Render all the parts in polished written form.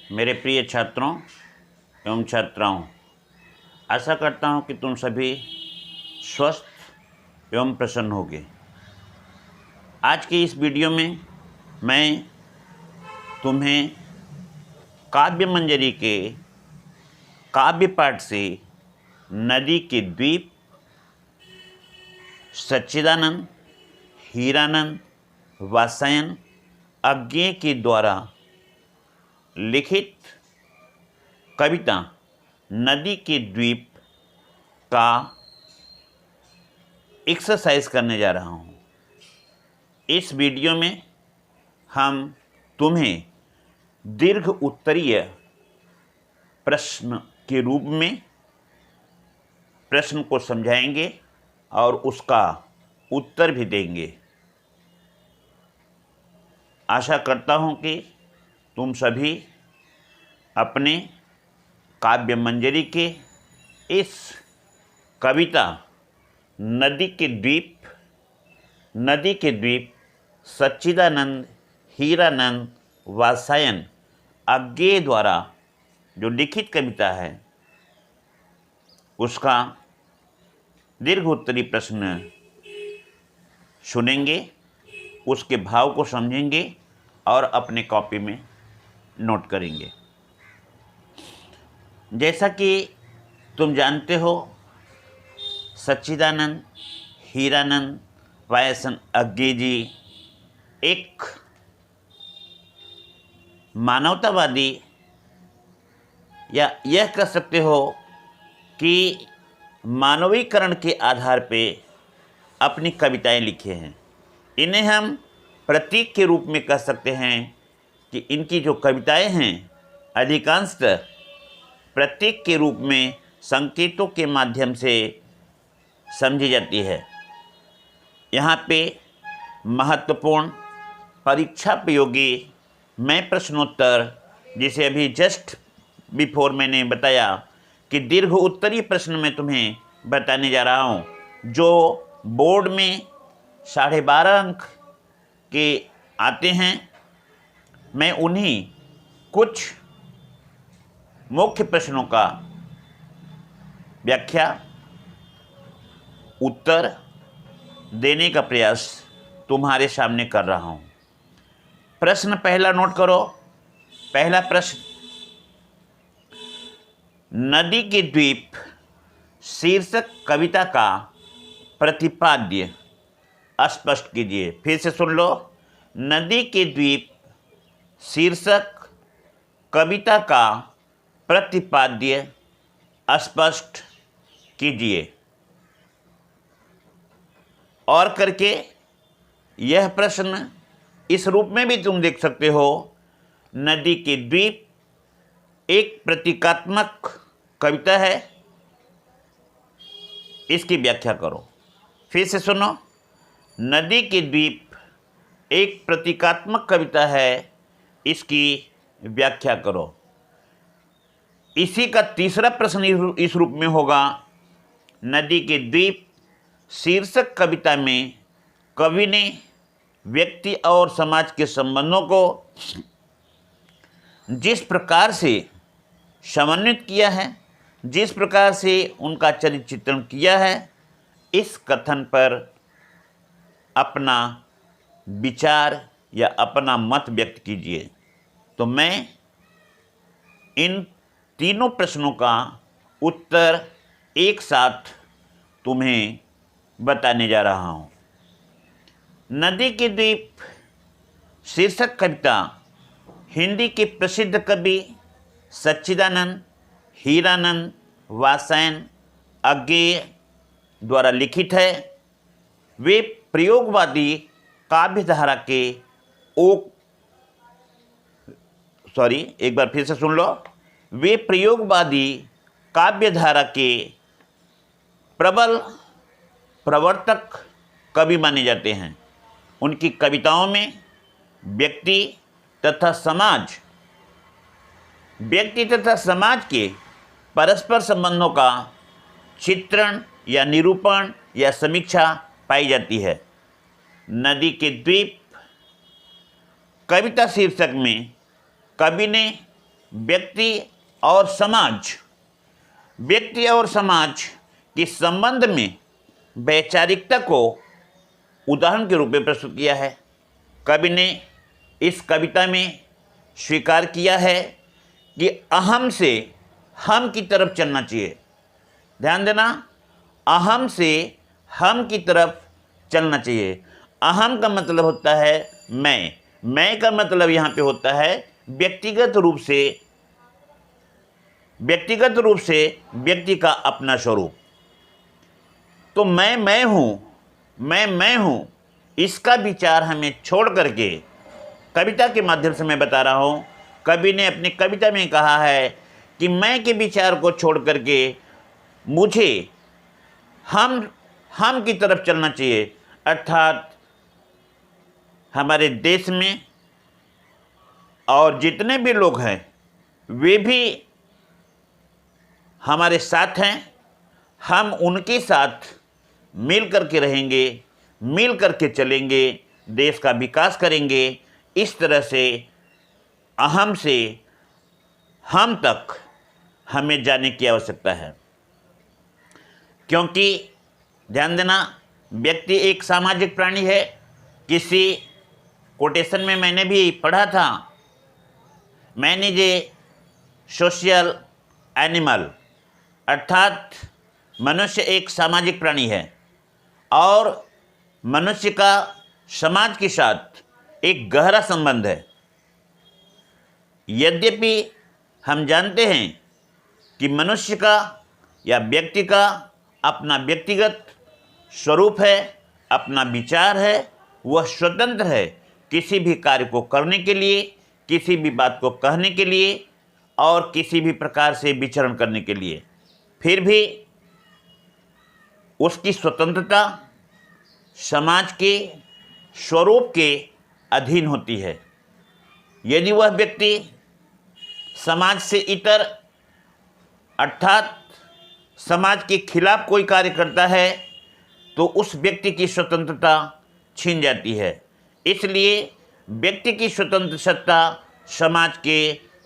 मेरे प्रिय छात्रों एवं छात्राओं, आशा करता हूं कि तुम सभी स्वस्थ एवं प्रसन्न होगे। आज की इस वीडियो में मैं तुम्हें काव्य मंजरी के काव्य पाठ से नदी के द्वीप, सच्चिदानंद, हीरानंद, वात्स्ययन, अज्ञेय के द्वारा लिखित कविता नदी के द्वीप का एक्सरसाइज करने जा रहा हूँ। इस वीडियो में हम तुम्हें दीर्घ उत्तरीय प्रश्न के रूप में प्रश्न को समझाएंगे और उसका उत्तर भी देंगे। आशा करता हूँ कि तुम सभी अपने काव्य मंजरी के इस कविता नदी के द्वीप सच्चिदानंद, हीरानंद, वात्स्ययन, अज्ञेय द्वारा जो लिखित कविता है उसका दीर्घ उत्तरी प्रश्न सुनेंगे, उसके भाव को समझेंगे और अपने कॉपी में नोट करेंगे। जैसा कि तुम जानते हो, सच्चिदानंद, हीरानंद, वात्स्ययन, अज्ञेय जी एक मानवतावादी या यह कह सकते हो कि मानवीकरण के आधार पे अपनी कविताएं लिखे हैं। इन्हें हम प्रतीक के रूप में कह सकते हैं कि इनकी जो कविताएं हैं अधिकांशतः प्रतीक के रूप में संकेतों के माध्यम से समझी जाती है। यहाँ पे महत्वपूर्ण परीक्षापयोगी मैं प्रश्नोत्तर, जिसे अभी जस्ट बिफोर मैंने बताया कि दीर्घ उत्तरीय प्रश्न मैं तुम्हें बताने जा रहा हूँ, जो बोर्ड में 12.5 अंक के आते हैं। मैं उन्हीं कुछ मुख्य प्रश्नों का व्याख्या उत्तर देने का प्रयास तुम्हारे सामने कर रहा हूँ। प्रश्न पहला नोट करो। पहला प्रश्न, नदी के द्वीप शीर्षक कविता का प्रतिपाद्य स्पष्ट कीजिए। फिर से सुन लो। नदी के द्वीप शीर्षक कविता का प्रतिपाद्य स्पष्ट कीजिए। और करके यह प्रश्न इस रूप में भी तुम देख सकते हो। नदी के द्वीप एक प्रतीकात्मक कविता है, इसकी व्याख्या करो। फिर से सुनो। नदी के द्वीप एक प्रतीकात्मक कविता है, इसकी व्याख्या करो। इसी का तीसरा प्रश्न इस रूप में होगा, नदी के द्वीप शीर्षक कविता में कवि ने व्यक्ति और समाज के संबंधों को जिस प्रकार से समन्वित किया है, जिस प्रकार से उनका चरित्र चित्रण किया है, इस कथन पर अपना विचार या अपना मत व्यक्त कीजिए। तो मैं इन तीनों प्रश्नों का उत्तर एक साथ तुम्हें बताने जा रहा हूँ। नदी के द्वीप शीर्षक कविता हिंदी के प्रसिद्ध कवि सच्चिदानंद, हीरानंद, वात्स्ययन, अज्ञेय द्वारा लिखित है। वे प्रयोगवादी काव्यधारा के एक बार फिर से सुन लो। वे प्रयोगवादी काव्यधारा के प्रबल प्रवर्तक कवि माने जाते हैं। उनकी कविताओं में व्यक्ति तथा समाज के परस्पर संबंधों का चित्रण या निरूपण या समीक्षा पाई जाती है। नदी के द्वीप कविता शीर्षक में कवि ने व्यक्ति और समाज के संबंध में वैचारिकता को उदाहरण के रूप में प्रस्तुत किया है। कवि ने इस कविता में स्वीकार किया है कि अहम से हम की तरफ चलना चाहिए। ध्यान देना, अहम से हम की तरफ चलना चाहिए। अहम का मतलब होता है मैं का मतलब यहाँ पे होता है व्यक्तिगत रूप से व्यक्ति का अपना स्वरूप। तो मैं हूँ, इसका विचार हमें छोड़ करके, कविता के माध्यम से मैं बता रहा हूँ, कवि ने अपनी कविता में कहा है कि मैं के विचार को छोड़ करके मुझे हम की तरफ चलना चाहिए। अर्थात हमारे देश में और जितने भी लोग हैं वे भी हमारे साथ हैं, हम उनके साथ मिल कर के रहेंगे, मिल कर के चलेंगे, देश का विकास करेंगे। इस तरह से अहम से हम तक हमें जाने की आवश्यकता है, क्योंकि ध्यान देना, व्यक्ति एक सामाजिक प्राणी है। किसी कोटेशन में मैंने भी पढ़ा था, man is a social animal, अर्थात मनुष्य एक सामाजिक प्राणी है और मनुष्य का समाज के साथ एक गहरा संबंध है। यद्यपि हम जानते हैं कि मनुष्य का या व्यक्ति का अपना व्यक्तिगत स्वरूप है, अपना विचार है, वह स्वतंत्र है किसी भी कार्य को करने के लिए, किसी भी बात को कहने के लिए और किसी भी प्रकार से विचरण करने के लिए। फिर भी उसकी स्वतंत्रता समाज के स्वरूप के अधीन होती है। यदि वह व्यक्ति समाज से इतर अर्थात समाज के खिलाफ कोई कार्य करता है तो उस व्यक्ति की स्वतंत्रता छीन जाती है। इसलिए व्यक्ति की स्वतंत्र सत्ता समाज के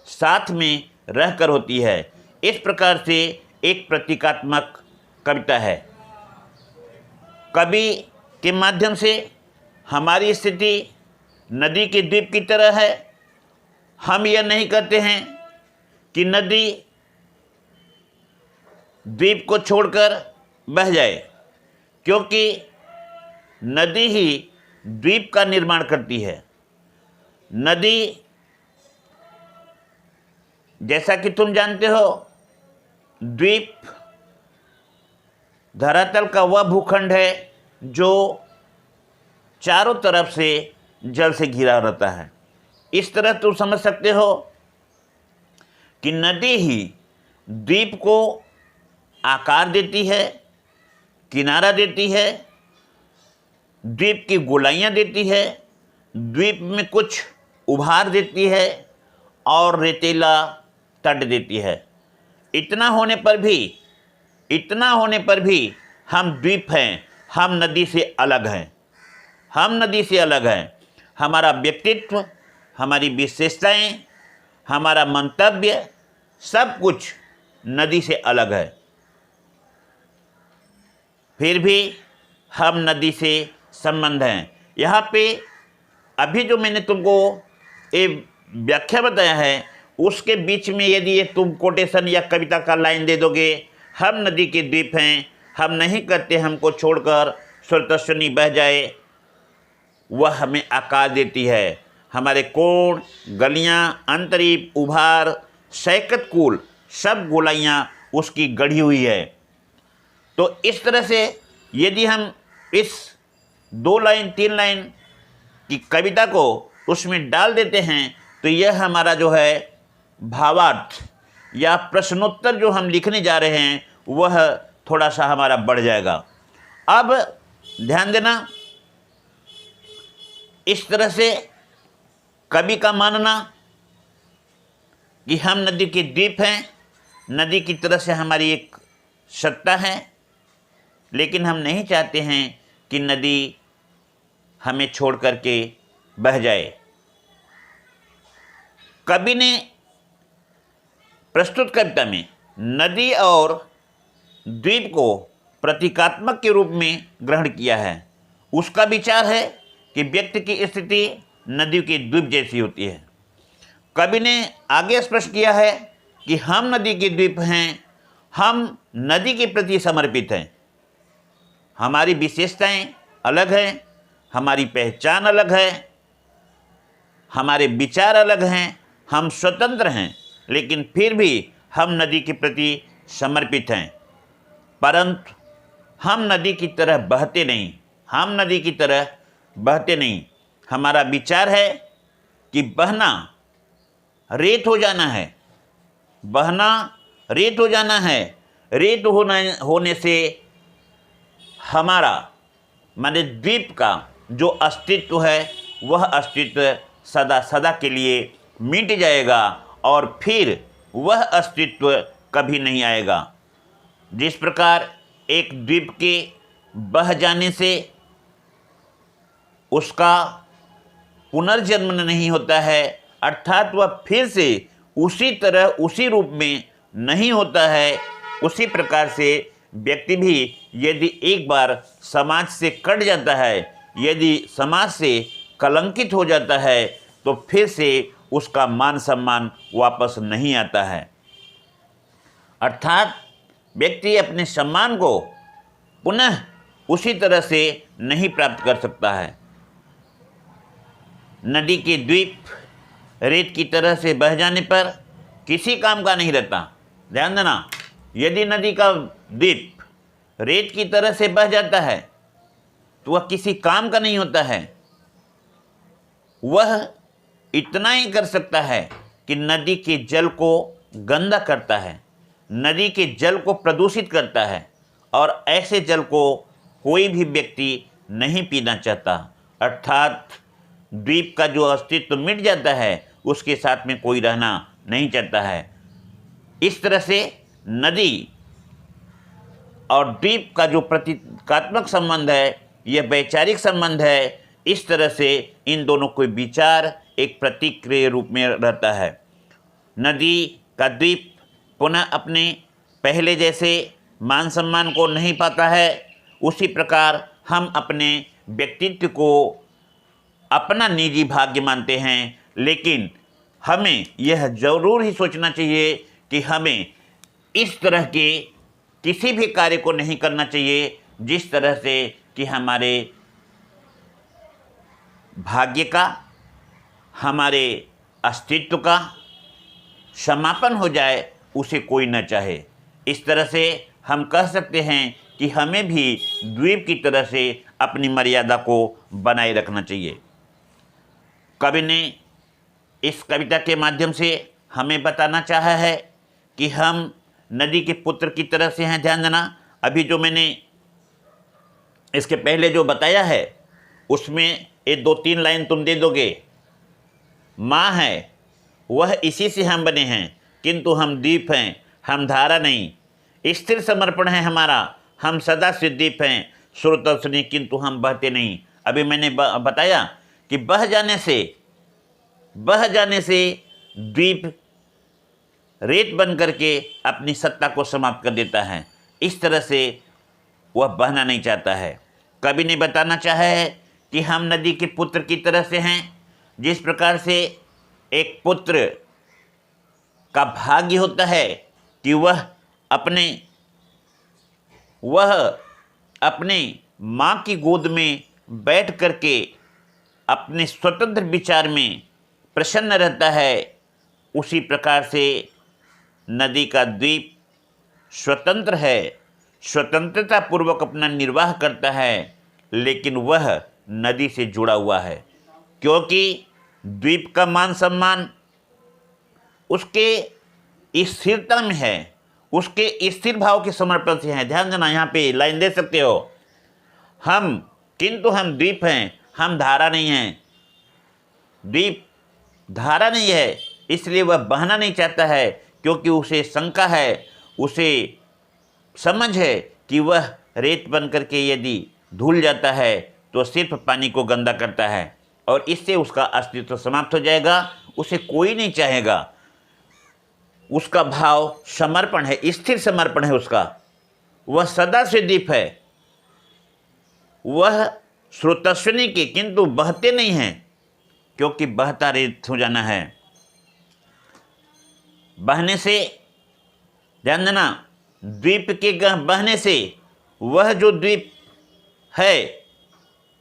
साथ में रहकर होती है। इस प्रकार से एक प्रतीकात्मक कविता है। कवि के माध्यम से हमारी स्थिति नदी के द्वीप की तरह है। हम यह नहीं कहते हैं कि नदी द्वीप को छोड़कर बह जाए, क्योंकि नदी ही द्वीप का निर्माण करती है। नदी, जैसा कि तुम जानते हो, द्वीप धरातल का वह भूखंड है जो चारों तरफ से जल से घिरा रहता है। इस तरह तुम समझ सकते हो कि नदी ही द्वीप को आकार देती है, किनारा देती है, द्वीप की गोलाइयाँ देती है, द्वीप में कुछ उभार देती है और रेतीला तट देती है। इतना होने पर भी हम द्वीप हैं, हम नदी से अलग हैं। हमारा व्यक्तित्व, हमारी विशेषताएं, हमारा मंतव्य, सब कुछ नदी से अलग है। फिर भी हम नदी से संबंध हैं। यहाँ पे अभी जो मैंने तुमको एक व्याख्या बताया है, उसके बीच में यदि ये तुम कोटेशन या कविता का लाइन दे दोगे, हम नदी के द्वीप हैं, हम नहीं कहते हमको छोड़कर स्वर्तस्विनी बह जाए, वह हमें आकार देती है। हमारे कोण, गलियाँ, अंतरीप, उभार, सैकत कूल, सब गोलाइयाँ उसकी गढ़ी हुई है। तो इस तरह से यदि हम इस 2 लाइन 3 लाइन की कविता को उसमें डाल देते हैं तो यह हमारा जो है भावार्थ या प्रश्नोत्तर जो हम लिखने जा रहे हैं वह थोड़ा सा हमारा बढ़ जाएगा। अब ध्यान देना, इस तरह से कवि का मानना कि हम नदी के द्वीप हैं, नदी की तरह से हमारी एक सत्ता है, लेकिन हम नहीं चाहते हैं कि नदी हमें छोड़ करके बह जाए। कवि ने प्रस्तुत कविता में नदी और द्वीप को प्रतीकात्मक के रूप में ग्रहण किया है। उसका विचार है कि व्यक्ति की स्थिति नदी के द्वीप जैसी होती है। कवि ने आगे स्पष्ट किया है कि हम नदी के द्वीप हैं, हम नदी के प्रति समर्पित हैं। हमारी विशेषताएं अलग हैं, हमारी पहचान अलग है, हमारे विचार अलग हैं, हम स्वतंत्र हैं, लेकिन फिर भी हम नदी के प्रति समर्पित हैं। परंतु हम नदी की तरह बहते नहीं, हम नदी की तरह बहते नहीं। हमारा विचार है कि बहना रेत हो जाना है, बहना रेत हो जाना है। रेत होने से हमारा माने द्वीप का जो अस्तित्व है वह अस्तित्व सदा सदा के लिए मिट जाएगा और फिर वह अस्तित्व कभी नहीं आएगा। जिस प्रकार एक द्वीप के बह जाने से उसका पुनर्जन्म नहीं होता है, अर्थात वह फिर से उसी तरह उसी रूप में नहीं होता है, उसी प्रकार से व्यक्ति भी यदि एक बार समाज से कट जाता है, यदि समाज से कलंकित हो जाता है, तो फिर से उसका मान सम्मान वापस नहीं आता है। अर्थात व्यक्ति अपने सम्मान को पुनः उसी तरह से नहीं प्राप्त कर सकता है। नदी के द्वीप रेत की तरह से बह जाने पर किसी काम का नहीं रहता। ध्यान देना, यदि नदी का द्वीप रेत की तरह से बह जाता है तो वह किसी काम का नहीं होता है। वह इतना ही कर सकता है कि नदी के जल को गंदा करता है, नदी के जल को प्रदूषित करता है, और ऐसे जल को कोई भी व्यक्ति नहीं पीना चाहता। अर्थात द्वीप का जो अस्तित्व मिट जाता है, उसके साथ में कोई रहना नहीं चाहता है। इस तरह से नदी और द्वीप का जो प्रतीकात्मक संबंध है, यह वैचारिक संबंध है। इस तरह से इन दोनों के विचार एक प्रतीक के रूप में रहता है। नदी का द्वीप पुनः अपने पहले जैसे मान सम्मान को नहीं पाता है, उसी प्रकार हम अपने व्यक्तित्व को अपना निजी भाग्य मानते हैं। लेकिन हमें यह ज़रूर ही सोचना चाहिए कि हमें इस तरह के किसी भी कार्य को नहीं करना चाहिए जिस तरह से कि हमारे भाग्य का, हमारे अस्तित्व का समापन हो जाए, उसे कोई न चाहे। इस तरह से हम कह सकते हैं कि हमें भी द्वीप की तरह से अपनी मर्यादा को बनाए रखना चाहिए। कवि ने इस कविता के माध्यम से हमें बताना चाहा है कि हम नदी के पुत्र की तरह से हैं। ध्यान देना, अभी जो मैंने इसके पहले जो बताया है उसमें ये 2-3 लाइन तुम दे दोगे। माँ है वह इसी से हम बने हैं, किंतु हम द्वीप हैं, हम धारा नहीं। स्थिर समर्पण है हमारा, हम सदा से द्वीप हैं, स्रोत अवसनी, किंतु हम बहते नहीं। अभी मैंने बताया कि बह जाने से द्वीप रेत बन करके अपनी सत्ता को समाप्त कर देता है। इस तरह से वह बहना नहीं चाहता है। कवि ने बताना चाहा है कि हम नदी के पुत्र की तरह से हैं। जिस प्रकार से एक पुत्र का भाग्य होता है कि वह अपने माँ की गोद में बैठ करके अपने स्वतंत्र विचार में प्रसन्न रहता है, उसी प्रकार से नदी का द्वीप स्वतंत्र है, स्वतंत्रता पूर्वक अपना निर्वाह करता है, लेकिन वह नदी से जुड़ा हुआ है, क्योंकि द्वीप का मान सम्मान उसके स्थिरता में है, उसके स्थिर भाव के समर्पण से है। ध्यान देना, यहाँ पे लाइन दे सकते हो, किंतु हम द्वीप हैं, हम धारा नहीं हैं। द्वीप धारा नहीं है, इसलिए वह बहना नहीं चाहता है, क्योंकि उसे शंका है, उसे समझ है कि वह रेत बन करके यदि धुल जाता है तो सिर्फ पानी को गंदा करता है और इससे उसका अस्तित्व समाप्त हो जाएगा, उसे कोई नहीं चाहेगा। उसका भाव समर्पण है, स्थिर समर्पण है उसका। वह सदा से दीप है, वह स्रोतस्विनी के, किंतु बहते नहीं हैं, क्योंकि बहता रेत हो जाना है। बहने से, ध्यान देना, द्वीप के बहने से वह जो द्वीप है,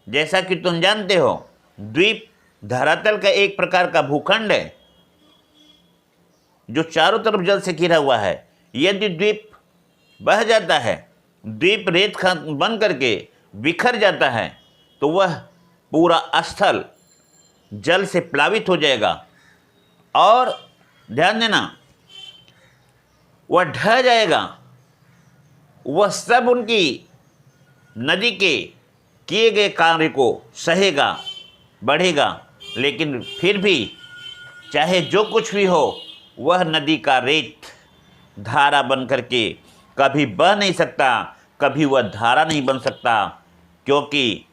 जैसा कि तुम जानते हो, द्वीप धरातल का एक प्रकार का भूखंड है जो चारों तरफ जल से घिरा हुआ है। यदि द्वीप बह जाता है, द्वीप रेत बन करके बिखर जाता है, तो वह पूरा स्थल जल से प्लावित हो जाएगा और ध्यान देना, वह ढह जाएगा। वह सब उनकी नदी के किए गए कार्य को सहेगा, बढ़ेगा, लेकिन फिर भी चाहे जो कुछ भी हो, वह नदी का रेत धारा बन करके कभी बह नहीं सकता, कभी वह धारा नहीं बन सकता, क्योंकि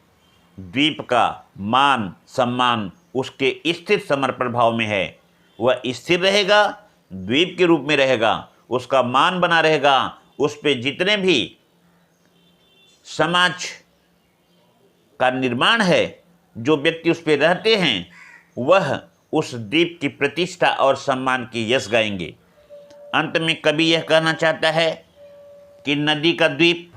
द्वीप का मान सम्मान उसके स्थिर समर्पण भाव में है। वह स्थिर रहेगा, द्वीप के रूप में रहेगा, उसका मान बना रहेगा। उस पे जितने भी समाज का निर्माण है, जो व्यक्ति उस पे रहते हैं, वह उस द्वीप की प्रतिष्ठा और सम्मान की यश गाएंगे। अंत में कवि यह कहना चाहता है कि नदी का द्वीप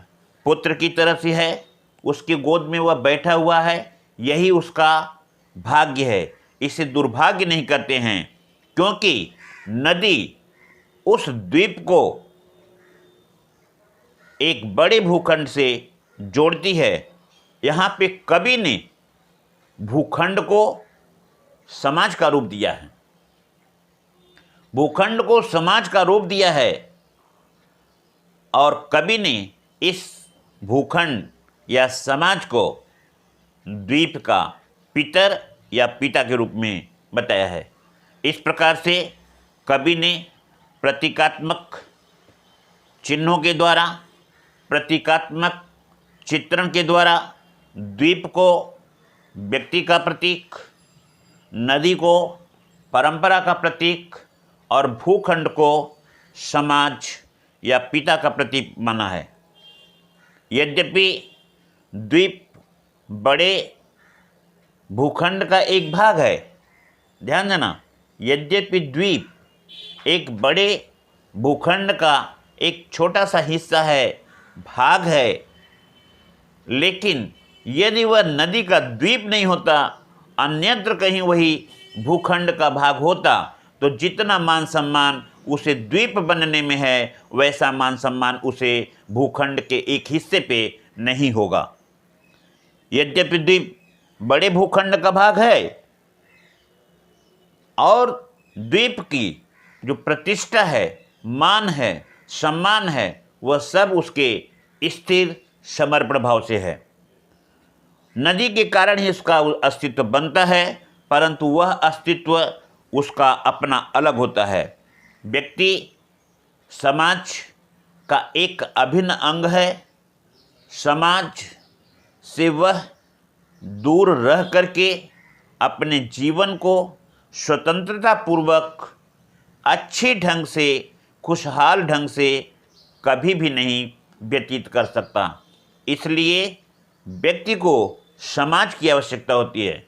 पुत्र की तरह से है, उसकी गोद में वह बैठा हुआ है, यही उसका भाग्य है। इसे दुर्भाग्य नहीं करते हैं, क्योंकि नदी उस द्वीप को एक बड़े भूखंड से जोड़ती है। यहाँ पे कवि ने भूखंड को समाज का रूप दिया है, भूखंड को समाज का रूप दिया है, और कवि ने इस भूखंड या समाज को द्वीप का पितर या पिता के रूप में बताया है। इस प्रकार से कवि ने प्रतीकात्मक चिन्हों के द्वारा, प्रतीकात्मक चित्रण के द्वारा द्वीप को व्यक्ति का प्रतीक, नदी को परंपरा का प्रतीक और भूखंड को समाज या पिता का प्रतीक माना है। यद्यपि द्वीप बड़े भूखंड का एक भाग है, ध्यान देना, यद्यपि द्वीप एक बड़े भूखंड का एक छोटा सा हिस्सा है, भाग है, लेकिन यदि वह नदी का द्वीप नहीं होता, अन्यत्र कहीं वही भूखंड का भाग होता, तो जितना मान सम्मान उसे द्वीप बनने में है, वैसा मान सम्मान उसे भूखंड के एक हिस्से पे नहीं होगा। यद्यपि द्वीप बड़े भूखंड का भाग है और द्वीप की जो प्रतिष्ठा है, मान है, सम्मान है, वह सब उसके स्थिर समर्पण भाव से है। नदी के कारण ही उसका अस्तित्व बनता है, परंतु वह अस्तित्व उसका अपना अलग होता है। व्यक्ति समाज का एक अभिन्न अंग है। समाज से वह दूर रह करके अपने जीवन को स्वतंत्रता पूर्वक अच्छे ढंग से, खुशहाल ढंग से कभी भी नहीं व्यतीत कर सकता। इसलिए व्यक्ति को समाज की आवश्यकता होती है।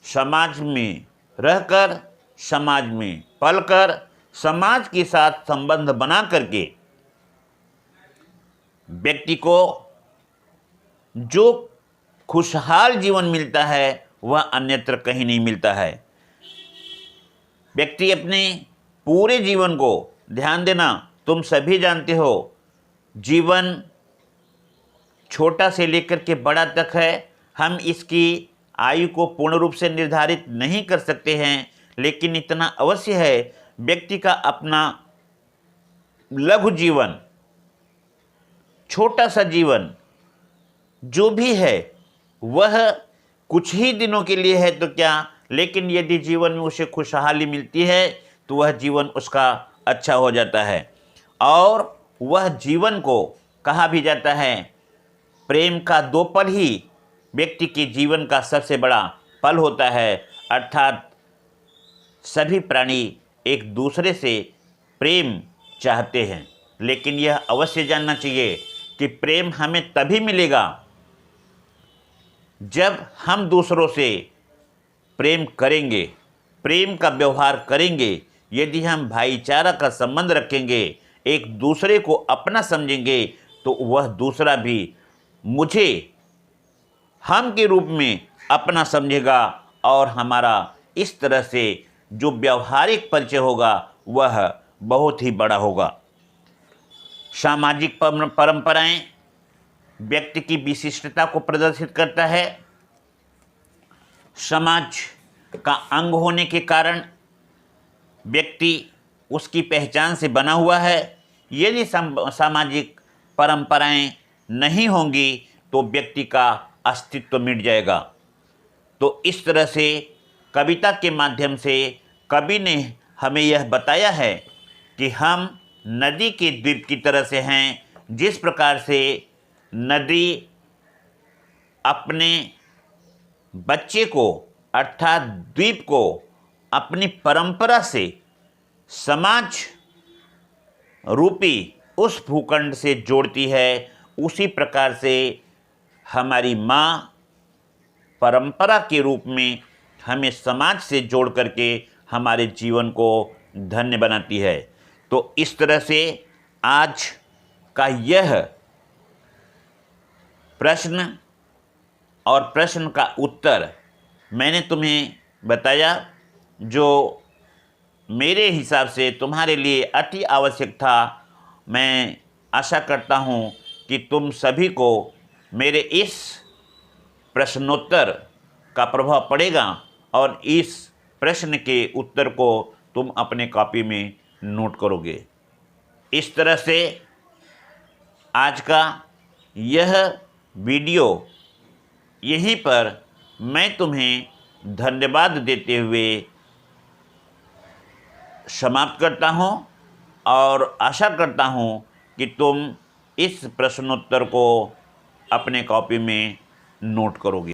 समाज में रहकर, समाज में पलकर, समाज के साथ संबंध बना करके व्यक्ति को जो खुशहाल जीवन मिलता है, वह अन्यत्र कहीं नहीं मिलता है। व्यक्ति अपने पूरे जीवन को, ध्यान देना, तुम सभी जानते हो, जीवन छोटा से लेकर के बड़ा तक है। हम इसकी आयु को पूर्ण रूप से निर्धारित नहीं कर सकते हैं, लेकिन इतना अवश्य है, व्यक्ति का अपना लघु जीवन, छोटा सा जीवन जो भी है, वह कुछ ही दिनों के लिए है तो क्या, लेकिन यदि जीवन में उसे खुशहाली मिलती है तो वह जीवन उसका अच्छा हो जाता है। और वह जीवन को कहा भी जाता है, प्रेम का 2 पल ही व्यक्ति के जीवन का सबसे बड़ा पल होता है। अर्थात सभी प्राणी एक दूसरे से प्रेम चाहते हैं, लेकिन यह अवश्य जानना चाहिए कि प्रेम हमें तभी मिलेगा जब हम दूसरों से प्रेम करेंगे, प्रेम का व्यवहार करेंगे। यदि हम भाईचारा का संबंध रखेंगे, एक दूसरे को अपना समझेंगे, तो वह दूसरा भी मुझे हम के रूप में अपना समझेगा और हमारा इस तरह से जो व्यावहारिक परिचय होगा वह बहुत ही बड़ा होगा। सामाजिक परंपराएं व्यक्ति की विशिष्टता को प्रदर्शित करता है। समाज का अंग होने के कारण व्यक्ति उसकी पहचान से बना हुआ है। यदि सामाजिक परंपराएं नहीं होंगी तो व्यक्ति का अस्तित्व मिट जाएगा। तो इस तरह से कविता के माध्यम से कवि ने हमें यह बताया है कि हम नदी के द्वीप की तरह से हैं। जिस प्रकार से नदी अपने बच्चे को अर्थात द्वीप को अपनी परंपरा से समाज रूपी उस भूखंड से जोड़ती है, उसी प्रकार से हमारी माँ परंपरा के रूप में हमें समाज से जोड़ करके हमारे जीवन को धन्य बनाती है। तो इस तरह से आज का यह प्रश्न और प्रश्न का उत्तर मैंने तुम्हें बताया, जो मेरे हिसाब से तुम्हारे लिए अति आवश्यक था। मैं आशा करता हूँ कि तुम सभी को मेरे इस प्रश्नोत्तर का प्रभाव पड़ेगा और इस प्रश्न के उत्तर को तुम अपने कॉपी में नोट करोगे। इस तरह से आज का यह वीडियो यहीं पर मैं तुम्हें धन्यवाद देते हुए समाप्त करता हूँ और आशा करता हूँ कि तुम इस प्रश्नोत्तर को अपने कॉपी में नोट करोगे।